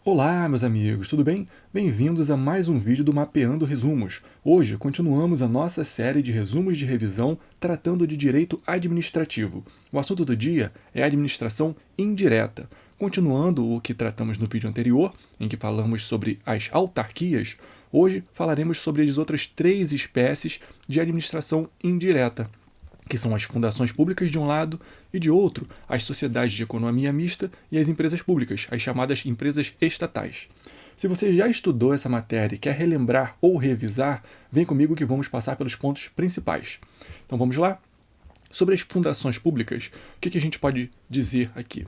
Olá, meus amigos, tudo bem? Bem-vindos a mais um vídeo do Mapeando Resumos. Hoje continuamos a nossa série de resumos de revisão tratando de direito administrativo. O assunto do dia é administração indireta. Continuando o que tratamos no vídeo anterior, em que falamos sobre as autarquias, hoje falaremos sobre as outras três espécies de administração indireta, que são as fundações públicas de um lado e de outro, as sociedades de economia mista e as empresas públicas, as chamadas empresas estatais. Se você já estudou essa matéria e quer relembrar ou revisar, vem comigo que vamos passar pelos pontos principais. Então vamos lá? Sobre as fundações públicas, o que a gente pode dizer aqui?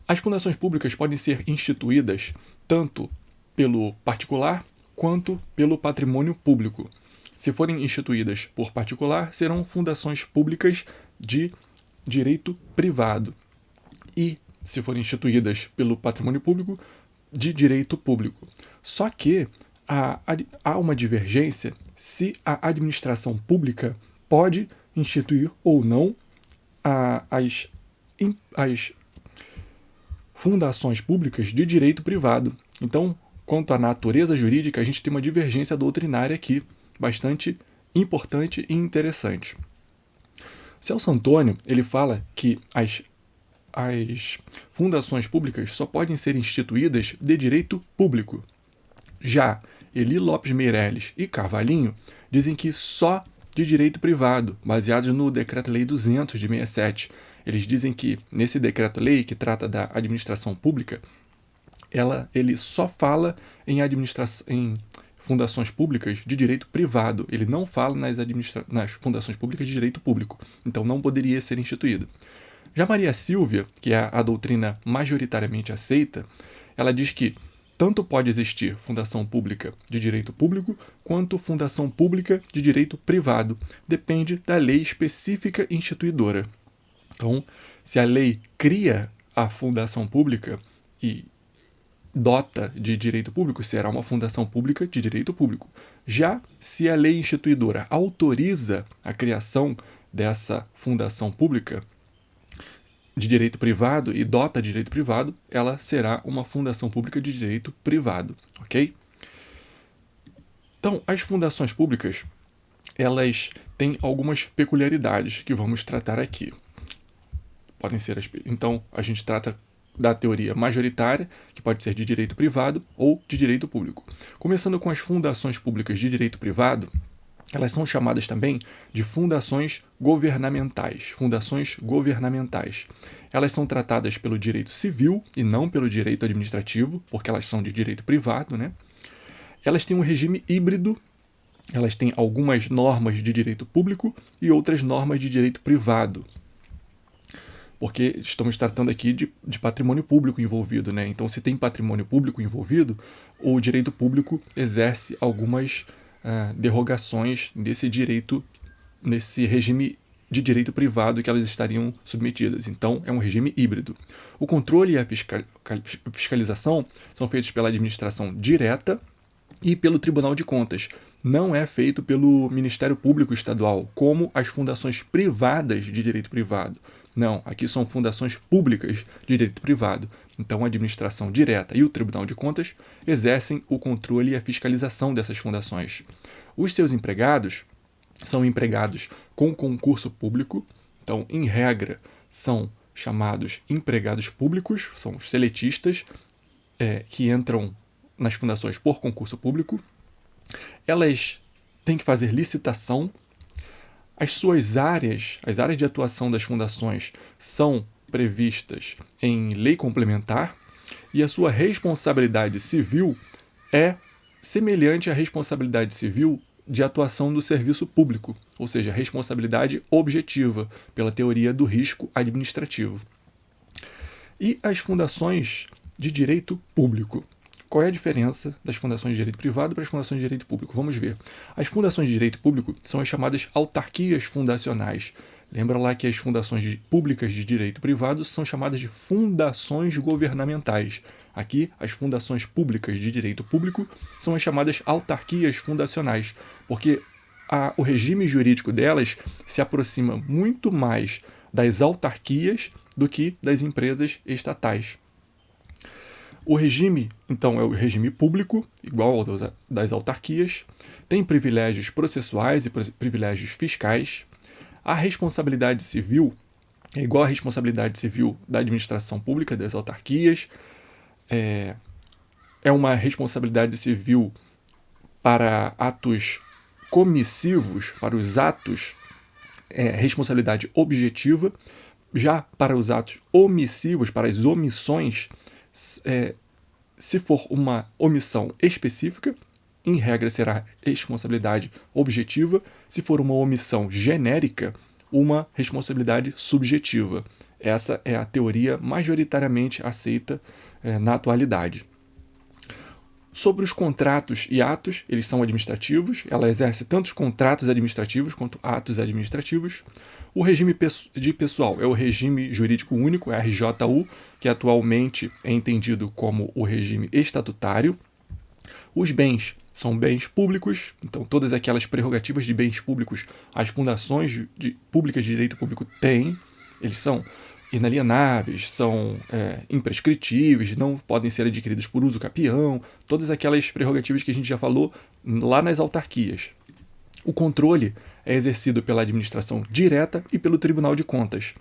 As fundações públicas podem ser instituídas tanto pelo particular quanto pelo patrimônio público. Se forem instituídas por particular, serão fundações públicas de direito privado. E, se forem instituídas pelo patrimônio público, de direito público. Só que há uma divergência se a administração pública pode instituir ou não as fundações públicas de direito privado. Então, quanto à natureza jurídica, a gente tem uma divergência doutrinária aqui, bastante importante e interessante. Celso Antônio, ele fala que as fundações públicas só podem ser instituídas de direito público. Já Eli Lopes Meireles e Carvalhinho dizem que só de direito privado, baseados no Decreto-Lei 200 de 67. Eles dizem que nesse Decreto-Lei, que trata da administração pública, ele só fala em fundações públicas de direito privado. Ele não fala nas fundações públicas de direito público. Então não poderia ser instituída. Já Maria Silvia, que é a doutrina majoritariamente aceita, ela diz que tanto pode existir fundação pública de direito público quanto fundação pública de direito privado. Depende da lei específica instituidora. Então, se a lei cria a fundação pública e dota de direito público, será uma fundação pública de direito público. Já se a lei instituidora autoriza a criação dessa fundação pública de direito privado e dota de direito privado, ela será uma fundação pública de direito privado, ok? Então, as fundações públicas, elas têm algumas peculiaridades que vamos tratar aqui. Então, a gente trata da teoria majoritária, que pode ser de direito privado ou de direito público. Começando com as fundações públicas de direito privado, elas são chamadas também de fundações governamentais. Fundações governamentais. Elas são tratadas pelo direito civil e não pelo direito administrativo, porque elas são de direito privado, né? Elas têm um regime híbrido. Elas têm algumas normas de direito público e outras normas de direito privado, porque estamos tratando aqui de patrimônio público envolvido, né? Então, se tem patrimônio público envolvido, o direito público exerce algumas derrogações desse direito, nesse regime de direito privado que elas estariam submetidas. Então, é um regime híbrido. O controle e a fiscalização são feitos pela administração direta e pelo Tribunal de Contas. Não é feito pelo Ministério Público Estadual, como as fundações privadas de direito privado. Não, aqui são fundações públicas de direito privado. Então, a administração direta e o Tribunal de Contas exercem o controle e a fiscalização dessas fundações. Os seus empregados são empregados com concurso público. Então, em regra, são chamados empregados públicos, são os seletistas, que entram nas fundações por concurso público. Elas têm que fazer licitação. As suas áreas, as áreas de atuação das fundações são previstas em lei complementar e a sua responsabilidade civil é semelhante à responsabilidade civil de atuação do serviço público, ou seja, responsabilidade objetiva, pela teoria do risco administrativo. E as fundações de direito público? Qual é a diferença das fundações de direito privado para as fundações de direito público? Vamos ver. As fundações de direito público são as chamadas autarquias fundacionais. Lembra lá que as fundações públicas de direito privado são chamadas de fundações governamentais. Aqui, as fundações públicas de direito público são as chamadas autarquias fundacionais, porque o regime jurídico delas se aproxima muito mais das autarquias do que das empresas estatais. O regime, então, é o regime público, igual ao das autarquias, tem privilégios processuais e privilégios fiscais. A responsabilidade civil é igual à responsabilidade civil da administração pública, das autarquias. É uma responsabilidade civil para atos comissivos, para os atos, responsabilidade objetiva. Já para os atos omissivos, para as omissões, se for uma omissão específica, em regra será responsabilidade objetiva. Se for uma omissão genérica, uma responsabilidade subjetiva. Essa é a teoria majoritariamente aceita na atualidade. Sobre os contratos e atos, eles são administrativos, ela exerce tanto os contratos administrativos quanto atos administrativos. O regime de pessoal é o regime jurídico único, RJU, que atualmente é entendido como o regime estatutário. Os bens são bens públicos, então todas aquelas prerrogativas de bens públicos, as fundações públicas de direito público têm, eles são inalienáveis, são imprescritíveis, não podem ser adquiridos por uso capião, todas aquelas prerrogativas que a gente já falou lá nas autarquias. O controle é exercido pela administração direta e pelo Tribunal de Contas,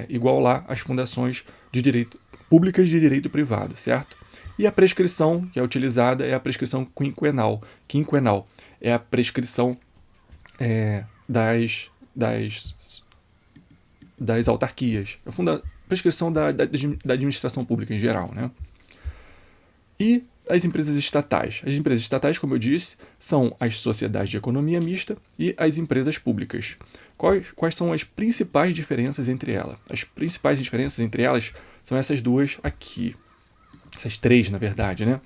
igual lá às fundações de direito públicas de direito privado, certo? E a prescrição que é utilizada é a prescrição quinquenal. Quinquenal é a prescrição das autarquias, a prescrição da administração pública em geral, né? E as empresas estatais. As empresas estatais, como eu disse, são as sociedades de economia mista e as empresas públicas. Quais são as principais diferenças entre elas? As principais diferenças entre elas são essas duas aqui. Essas três, na verdade, né?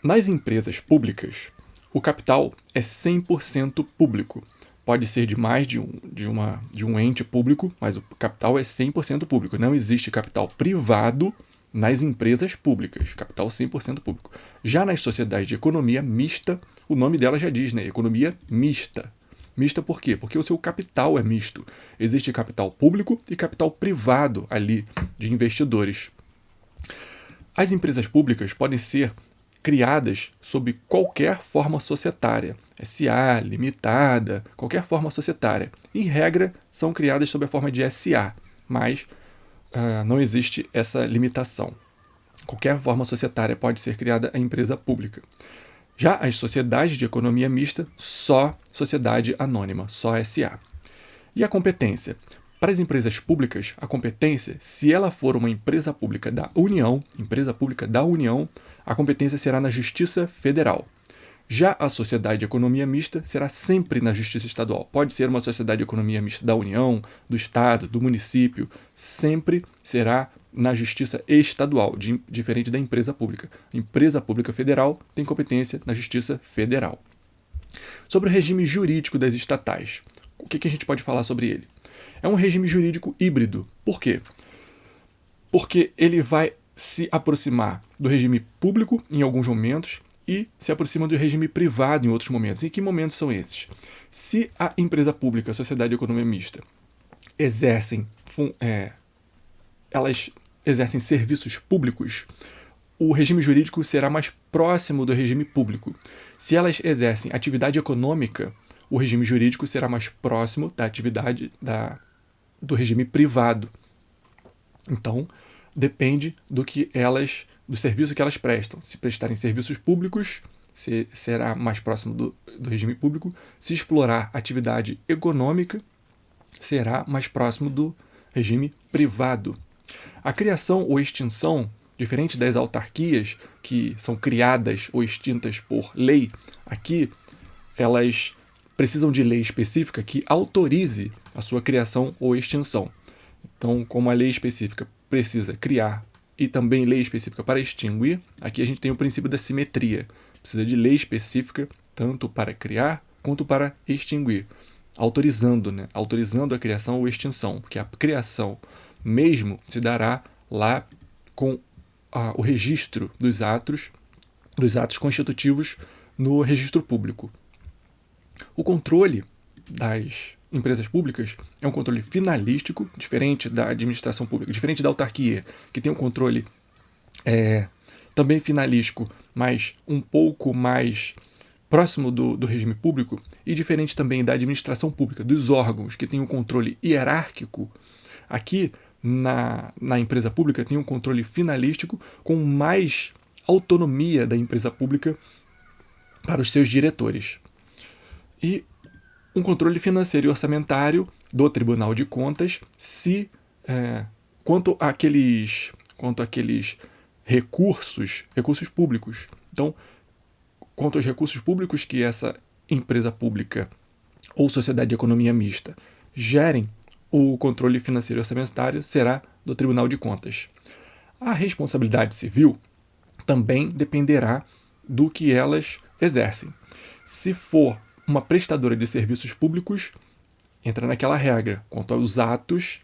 Nas empresas públicas, o capital é 100% público. Pode ser de mais de um ente público, mas o capital é 100% público. Não existe capital privado nas empresas públicas, capital 100% público. Já nas sociedades de economia mista, o nome dela já diz, né? Economia mista. Mista por quê? Porque o seu capital é misto. Existe capital público e capital privado ali, de investidores. As empresas públicas podem ser criadas sob qualquer forma societária, SA, limitada, qualquer forma societária. Em regra, são criadas sob a forma de SA, mas não existe essa limitação. Qualquer forma societária pode ser criada a empresa pública. Já as sociedades de economia mista, só sociedade anônima, só SA. E a competência? Para as empresas públicas, a competência, se ela for uma empresa pública da União, a competência será na Justiça Federal. Já a sociedade de economia mista será sempre na Justiça Estadual. Pode ser uma sociedade de economia mista da União, do Estado, do município, sempre será na Justiça Estadual, diferente da empresa pública. A empresa pública federal tem competência na Justiça Federal. Sobre o regime jurídico das estatais, o que a gente pode falar sobre ele? É um regime jurídico híbrido. Por quê? Porque ele vai se aproximar do regime público em alguns momentos e se aproxima do regime privado em outros momentos. Em que momentos são esses? Se a empresa pública, a sociedade de economia mista, elas exercem serviços públicos, o regime jurídico será mais próximo do regime público. Se elas exercem atividade econômica, o regime jurídico será mais próximo da atividade do regime privado. Então, depende do serviço que elas prestam. Se prestarem serviços públicos, será mais próximo do regime público. Se explorar atividade econômica, será mais próximo do regime privado. A criação ou extinção, diferente das autarquias, que são criadas ou extintas por lei, aqui elas precisam de lei específica que autorize a sua criação ou extinção. Então, como a lei específica precisa criar e também lei específica para extinguir, aqui a gente tem o princípio da simetria. Precisa de lei específica tanto para criar quanto para extinguir, autorizando a criação ou extinção, porque a criação mesmo se dará lá com o registro dos atos constitutivos no registro público. O controle das empresas públicas é um controle finalístico, diferente da administração pública, diferente da autarquia, que tem um controle também finalístico, mas um pouco mais próximo do regime público, e diferente também da administração pública, dos órgãos que têm um controle hierárquico. Aqui, na empresa pública, tem um controle finalístico com mais autonomia da empresa pública para os seus diretores. E um controle financeiro e orçamentário do Tribunal de Contas quanto àqueles recursos públicos. Então, quanto aos recursos públicos que essa empresa pública ou sociedade de economia mista gerem, o controle financeiro e orçamentário será do Tribunal de Contas. A responsabilidade civil também dependerá do que elas exercem. Se for uma prestadora de serviços públicos, entra naquela regra. Quanto aos atos,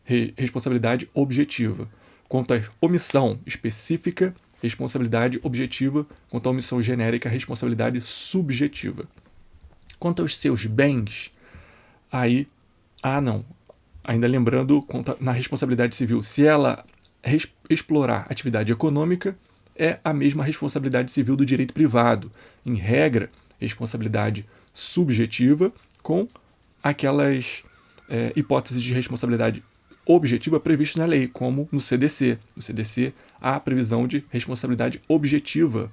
responsabilidade objetiva. Quanto à omissão específica, responsabilidade objetiva. Quanto à omissão genérica, responsabilidade subjetiva. Quanto aos seus bens, aí, não. Ainda lembrando, na responsabilidade civil, se ela explorar atividade econômica, é a mesma responsabilidade civil do direito privado. Em regra, responsabilidade subjetiva com aquelas hipóteses de responsabilidade objetiva previstas na lei, como no CDC. No CDC, há a previsão de responsabilidade objetiva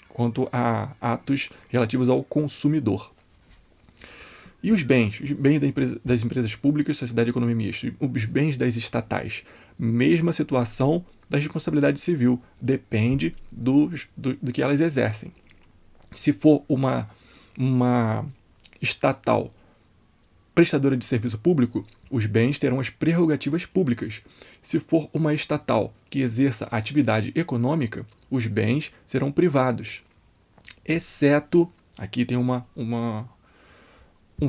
quanto a atos relativos ao consumidor. E os bens das empresas públicas, sociedade de economia mista, os bens das estatais, mesma situação da responsabilidade civil, depende do que elas exercem. Se for uma estatal prestadora de serviço público, os bens terão as prerrogativas públicas. Se for uma estatal que exerça atividade econômica, os bens serão privados. Exceto, aqui tem um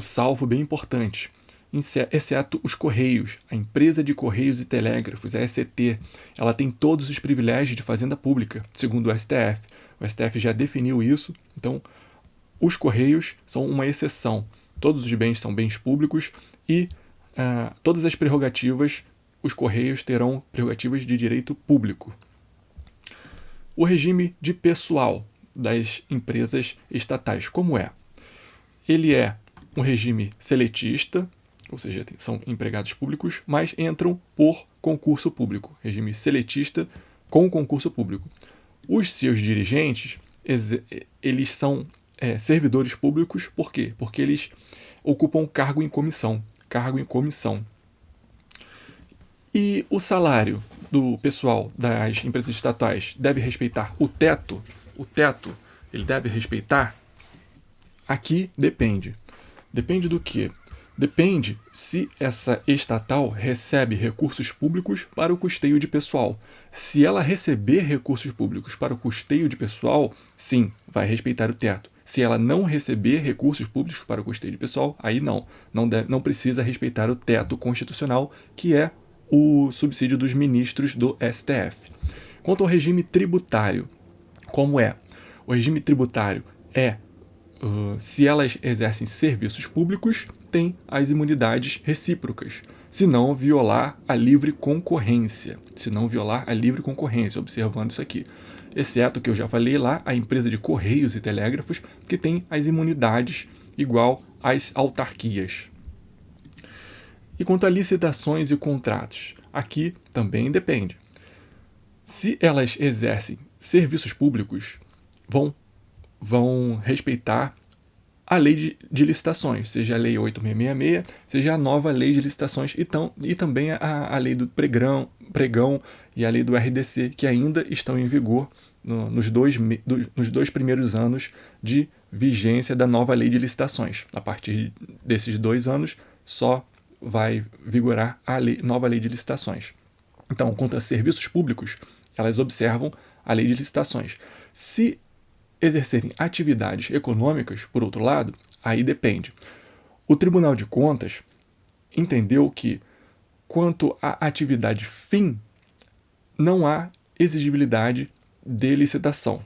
salvo bem importante, exceto os Correios. A empresa de Correios e Telégrafos, a ECT, ela tem todos os privilégios de fazenda pública, segundo o STF. O STF já definiu isso, então os Correios são uma exceção. Todos os bens são bens públicos e todas as prerrogativas, os Correios terão prerrogativas de direito público. O regime de pessoal das empresas estatais, como é? Ele é um regime seletista, ou seja, são empregados públicos, mas entram por concurso público. Regime seletista com concurso público. Os seus dirigentes, eles são servidores públicos, por quê? Porque eles ocupam cargo em comissão. E o salário do pessoal das empresas estatais deve respeitar o teto? O teto, ele deve respeitar? Aqui depende. Depende do quê? Depende se essa estatal recebe recursos públicos para o custeio de pessoal. Se ela receber recursos públicos para o custeio de pessoal, sim, vai respeitar o teto. Se ela não receber recursos públicos para o custeio de pessoal, aí não precisa respeitar o teto constitucional, que é o subsídio dos ministros do STF. Quanto ao regime tributário, como é? O regime tributário se elas exercem serviços públicos, tem as imunidades recíprocas, se não violar a livre concorrência. Observando isso aqui. Exceto que eu já falei lá, a empresa de Correios e Telégrafos, que tem as imunidades igual às autarquias. E quanto a licitações e contratos, aqui também depende. Se elas exercem serviços públicos, vão respeitar a lei de licitações, seja a lei 8666, seja a nova lei de licitações e também a lei do pregão e a lei do RDC, que ainda estão em vigor nos dois primeiros anos de vigência da nova lei de licitações. A partir desses 2 anos, só vai vigorar a nova lei de licitações. Então, quanto a serviços públicos, elas observam a lei de licitações. Se exercerem atividades econômicas, por outro lado, aí depende. O Tribunal de Contas entendeu que, quanto à atividade fim, não há exigibilidade de licitação.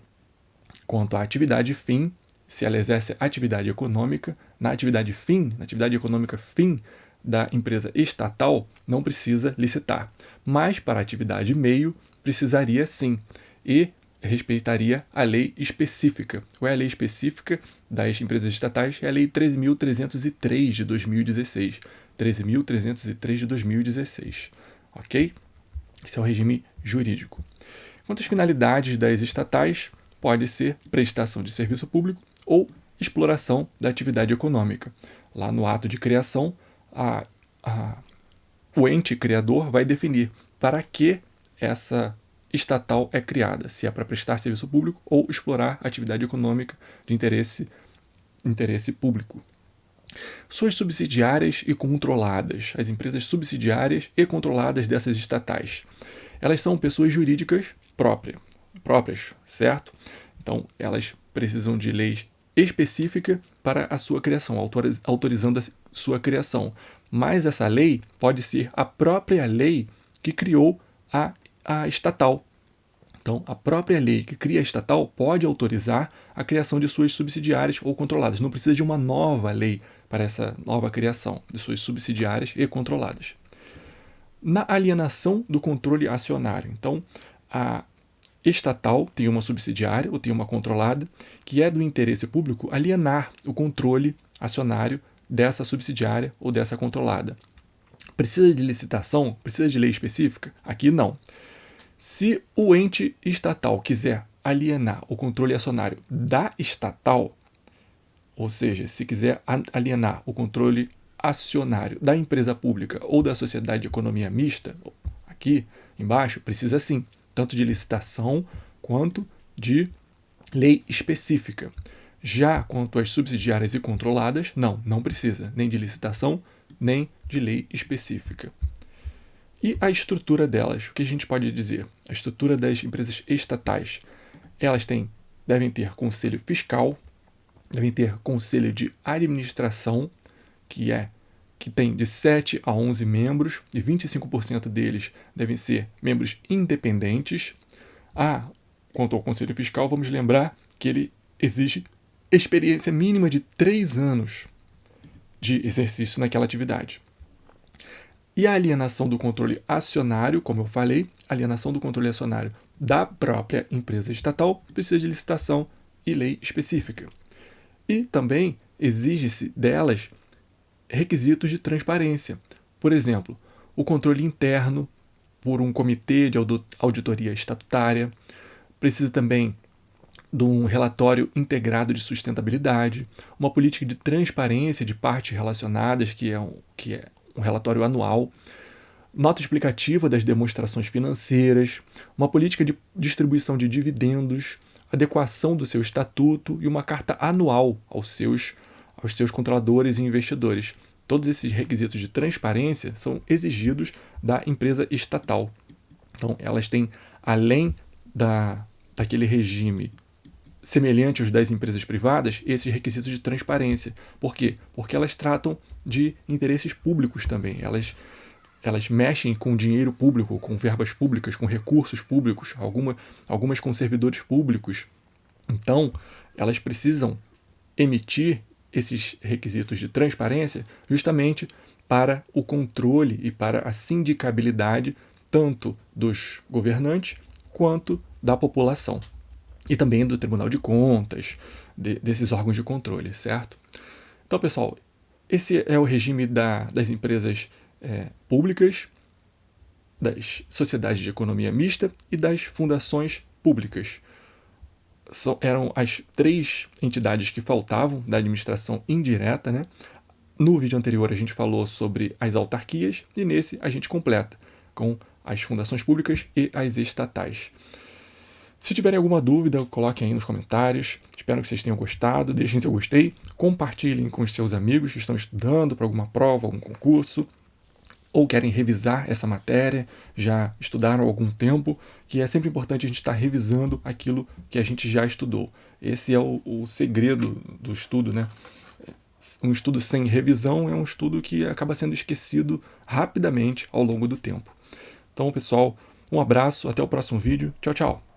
Quanto à atividade fim, se ela exerce atividade econômica, na atividade econômica fim da empresa estatal, não precisa licitar. Mas para a atividade meio, precisaria sim. e respeitaria a lei específica. Qual é a lei específica das empresas estatais? É a Lei 13.303 de 2016. 13.303 de 2016. Ok? Esse é o regime jurídico. Quanto às finalidades das estatais, pode ser prestação de serviço público ou exploração da atividade econômica. Lá no ato de criação, o ente criador vai definir para que essa estatal é criada, se é para prestar serviço público ou explorar atividade econômica de interesse público. Suas subsidiárias e controladas, as empresas subsidiárias e controladas dessas estatais. Elas são pessoas jurídicas próprias, certo? Então, elas precisam de leis específicas para a sua criação, autorizando a sua criação. Mas essa lei pode ser a própria lei que criou a estatal. Então, a própria lei que cria a estatal pode autorizar a criação de suas subsidiárias ou controladas. Não precisa de uma nova lei para essa nova criação de suas subsidiárias e controladas. Na alienação do controle acionário. Então, a estatal tem uma subsidiária ou tem uma controlada que é do interesse público alienar o controle acionário dessa subsidiária ou dessa controlada. Precisa de licitação? Precisa de lei específica? Aqui não. Se o ente estatal quiser alienar o controle acionário da estatal, ou seja, se quiser alienar o controle acionário da empresa pública ou da sociedade de economia mista, aqui embaixo, precisa sim, tanto de licitação quanto de lei específica. Já quanto às subsidiárias e controladas, não precisa nem de licitação, nem de lei específica. E a estrutura delas, o que a gente pode dizer? A estrutura das empresas estatais. Elas devem ter conselho fiscal, devem ter conselho de administração, que tem de 7 a 11 membros, e 25% deles devem ser membros independentes. Quanto ao conselho fiscal, vamos lembrar que ele exige experiência mínima de 3 anos de exercício naquela atividade. E a alienação do controle acionário, como eu falei, alienação do controle acionário da própria empresa estatal precisa de licitação e lei específica. E também exige-se delas requisitos de transparência. Por exemplo, o controle interno por um comitê de auditoria estatutária, precisa também de um relatório integrado de sustentabilidade, uma política de transparência de partes relacionadas, que é um relatório anual, nota explicativa das demonstrações financeiras, uma política de distribuição de dividendos, adequação do seu estatuto e uma carta anual aos seus controladores e investidores. Todos esses requisitos de transparência são exigidos da empresa estatal. Então, elas têm, além daquele regime semelhante aos das empresas privadas, esses requisitos de transparência. Por quê? Porque elas tratam de interesses públicos também. Elas mexem com dinheiro público, com verbas públicas, com recursos públicos, algumas com servidores públicos. Então, elas precisam emitir esses requisitos de transparência justamente para o controle e para a sindicabilidade tanto dos governantes quanto da população. E também do Tribunal de Contas, desses órgãos de controle, certo? Então, pessoal, esse é o regime das empresas públicas, das sociedades de economia mista e das fundações públicas. Eram as 3 entidades que faltavam da administração indireta, né? No vídeo anterior a gente falou sobre as autarquias e nesse a gente completa com as fundações públicas e as estatais. Se tiverem alguma dúvida, coloquem aí nos comentários. Espero que vocês tenham gostado. Deixem seu gostei. Compartilhem com os seus amigos que estão estudando para alguma prova, algum concurso, ou querem revisar essa matéria, já estudaram há algum tempo, que é sempre importante a gente estar revisando aquilo que a gente já estudou. Esse é o segredo do estudo, né? Um estudo sem revisão é um estudo que acaba sendo esquecido rapidamente ao longo do tempo. Então, pessoal, um abraço, até o próximo vídeo. Tchau, tchau!